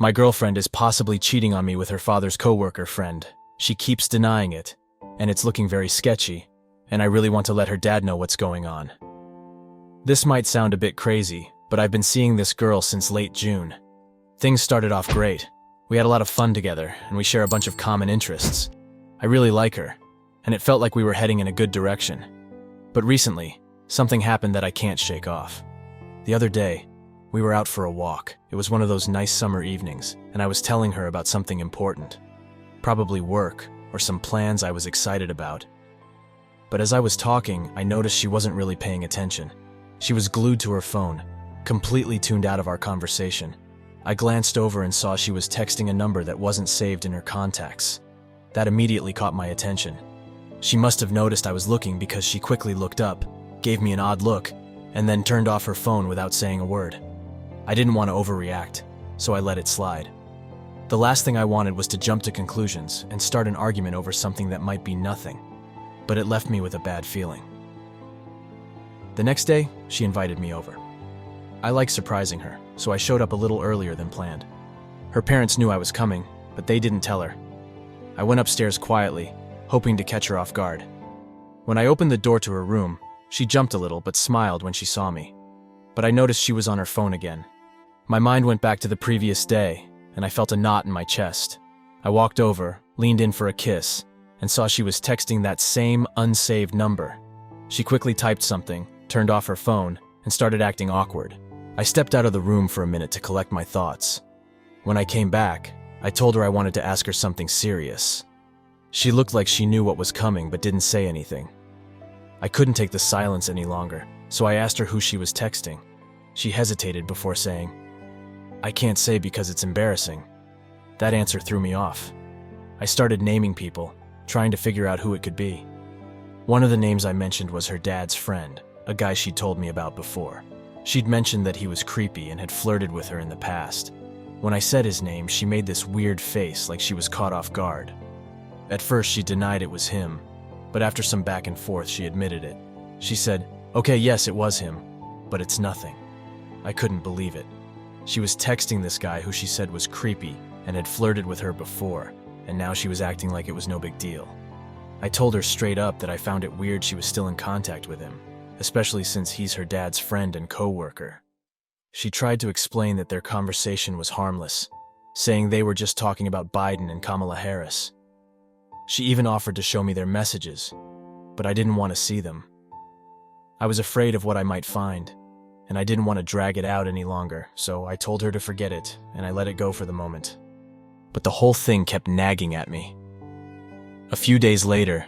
My girlfriend is possibly cheating on me with her father's coworker friend. She keeps denying it, and it's looking very sketchy, and I really want to let her dad know what's going on. This might sound a bit crazy, but I've been seeing this girl since late June. Things started off great. We had a lot of fun together, and we share a bunch of common interests. I really like her, and it felt like we were heading in a good direction. But recently, something happened that I can't shake off. The other day, we were out for a walk. It was one of those nice summer evenings, and I was telling her about something important. Probably work, or some plans I was excited about. But as I was talking, I noticed she wasn't really paying attention. She was glued to her phone, completely tuned out of our conversation. I glanced over and saw she was texting a number that wasn't saved in her contacts. That immediately caught my attention. She must have noticed I was looking because she quickly looked up, gave me an odd look, and then turned off her phone without saying a word. I didn't want to overreact, so I let it slide. The last thing I wanted was to jump to conclusions and start an argument over something that might be nothing, but it left me with a bad feeling. The next day, she invited me over. I like surprising her, so I showed up a little earlier than planned. Her parents knew I was coming, but they didn't tell her. I went upstairs quietly, hoping to catch her off guard. When I opened the door to her room, she jumped a little but smiled when she saw me. But I noticed she was on her phone again. My mind went back to the previous day, and I felt a knot in my chest. I walked over, leaned in for a kiss, and saw she was texting that same unsaved number. She quickly typed something, turned off her phone, and started acting awkward. I stepped out of the room for a minute to collect my thoughts. When I came back, I told her I wanted to ask her something serious. She looked like she knew what was coming but didn't say anything. I couldn't take the silence any longer, so I asked her who she was texting. She hesitated before saying, "I can't say because it's embarrassing." That answer threw me off. I started naming people, trying to figure out who it could be. One of the names I mentioned was her dad's friend, a guy she'd told me about before. She'd mentioned that he was creepy and had flirted with her in the past. When I said his name, she made this weird face like she was caught off guard. At first, she denied it was him, but after some back and forth, she admitted it. She said, "Okay, yes, it was him, but it's nothing." I couldn't believe it. She was texting this guy who she said was creepy and had flirted with her before, and now she was acting like it was no big deal. I told her straight up that I found it weird she was still in contact with him, especially since he's her dad's friend and coworker. She tried to explain that their conversation was harmless, saying they were just talking about Biden and Kamala Harris. She even offered to show me their messages, but I didn't want to see them. I was afraid of what I might find, and I didn't want to drag it out any longer, so I told her to forget it, and I let it go for the moment. But the whole thing kept nagging at me. A few days later,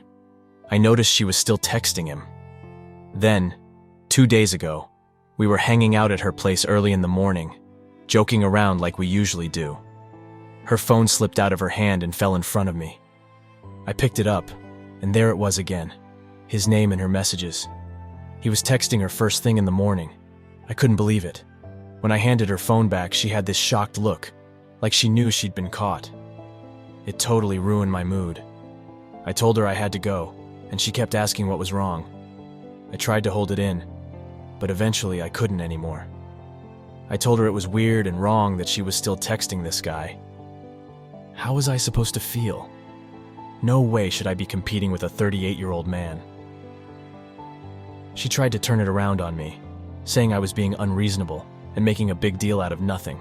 I noticed she was still texting him. Then, 2 days ago, we were hanging out at her place early in the morning, joking around like we usually do. Her phone slipped out of her hand and fell in front of me. I picked it up, and there it was again, his name in her messages. He was texting her first thing in the morning. I couldn't believe it. When I handed her phone back, she had this shocked look, like she knew she'd been caught. It totally ruined my mood. I told her I had to go, and she kept asking what was wrong. I tried to hold it in, but eventually I couldn't anymore. I told her it was weird and wrong that she was still texting this guy. How was I supposed to feel? No way should I be competing with a 38-year-old man. She tried to turn it around on me, saying I was being unreasonable and making a big deal out of nothing.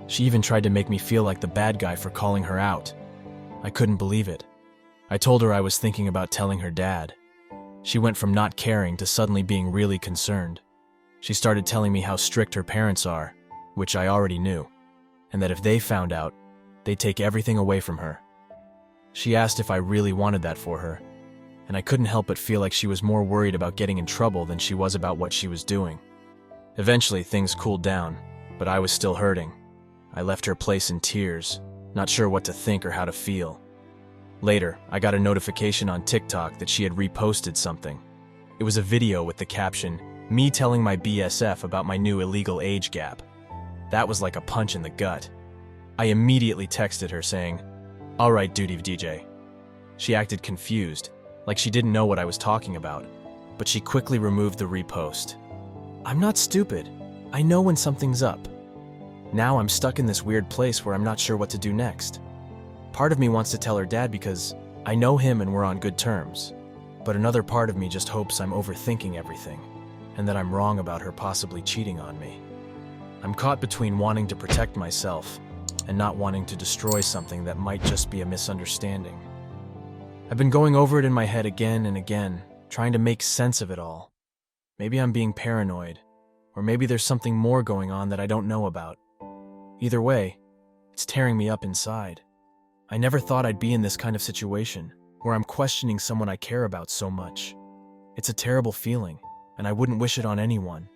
She even tried to make me feel like the bad guy for calling her out. I couldn't believe it. I told her I was thinking about telling her dad. She went from not caring to suddenly being really concerned. She started telling me how strict her parents are, which I already knew, and that if they found out, they'd take everything away from her. She asked if I really wanted that for her, and I couldn't help but feel like she was more worried about getting in trouble than she was about what she was doing. Eventually, things cooled down, but I was still hurting. I left her place in tears, not sure what to think or how to feel. Later, I got a notification on TikTok that she had reposted something. It was a video with the caption, "Me telling my BSF about my new illegal age gap." That was like a punch in the gut. I immediately texted her saying, "All right, duty DJ." She acted confused, like she didn't know what I was talking about, but she quickly removed the repost. I'm not stupid. I know when something's up. Now I'm stuck in this weird place where I'm not sure what to do next. Part of me wants to tell her dad because I know him and we're on good terms. But another part of me just hopes I'm overthinking everything, and that I'm wrong about her possibly cheating on me. I'm caught between wanting to protect myself and not wanting to destroy something that might just be a misunderstanding. I've been going over it in my head again and again, trying to make sense of it all. Maybe I'm being paranoid, or maybe there's something more going on that I don't know about. Either way, it's tearing me up inside. I never thought I'd be in this kind of situation, where I'm questioning someone I care about so much. It's a terrible feeling, and I wouldn't wish it on anyone.